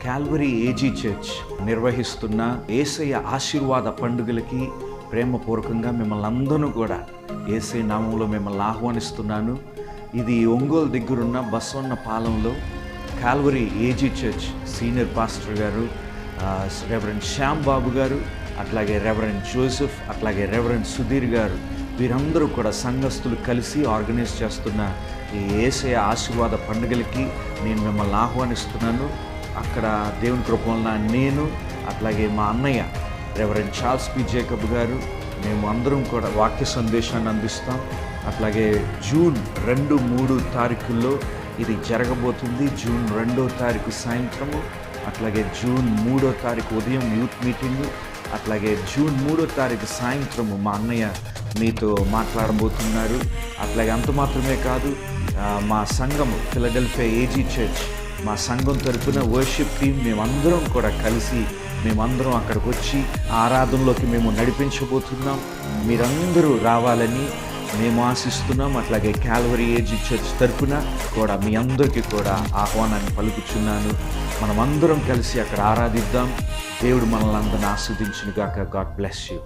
Calvary AG church నిర్వహిస్తున్న యేసయ్య ఆశీర్వాద పండుగలకి ప్రేమపూర్వకంగా మిమ్మల్ని అందరూ కూడా యేసయ్య నామంలో మిమ్మల్ని ఆహ్వానిస్తున్నాను. ఇది ఒంగోలు దగ్గరున్న బసవన్న పాలెంలో Calvary AG church senior pastor గారు రెవరెండ్ శ్యామ్ బాబు గారు, అట్లాగే రెవరెండ్ జోసెఫ్, అట్లాగే రెవరెండ్ సుధీర్ గారు, వీరందరూ కూడా సంఘస్థులు కలిసి ఆర్గనైజ్ చేస్తున్న ఈ యేసయ్య ఆశీర్వాద పండుగలకి నేను మిమ్మల్ని ఆహ్వానిస్తున్నాను. అక్కడ దేవుని కృప వలన నేను, అట్లాగే మా అన్నయ్య రెవరెండ్ చార్ల్స్ పి జేకబ్ గారు, మేము అందరం కూడా వాక్య సందేశాన్ని అందిస్తాం. అట్లాగే జూన్ 2, 3 తారీఖుల్లో ఇది జరగబోతుంది. జూన్ 2వ తారీఖు సాయంత్రము, అట్లాగే జూన్ 3వ తారీఖు ఉదయం యూత్ మీటింగు, అట్లాగే జూన్ 3వ తారీఖు సాయంత్రము మా అన్నయ్య మీతో మాట్లాడబోతున్నారు. అట్లాగే అంత మాత్రమే కాదు, మా సంఘము ఫిలడెల్ఫియా ఏజీ చర్చ్ మా సంఘం తరపున వర్షిప్ టీం మేమందరం కూడా కలిసి మేమందరం అక్కడికి వచ్చి ఆరాధనలోకి మేము నడిపించబోతున్నాం. మీరందరూ రావాలని మేము ఆశిస్తున్నాం. అట్లాగే కాల్వరీ ఏజీ చర్చ్ తరపున కూడా మీ అందరికీ కూడా ఆహ్వానాన్ని పలుకుచున్నాను. మనమందరం కలిసి అక్కడ ఆరాధిద్దాం. దేవుడు మనల్ని అందరిని ఆస్వాదించును గాక. God bless you.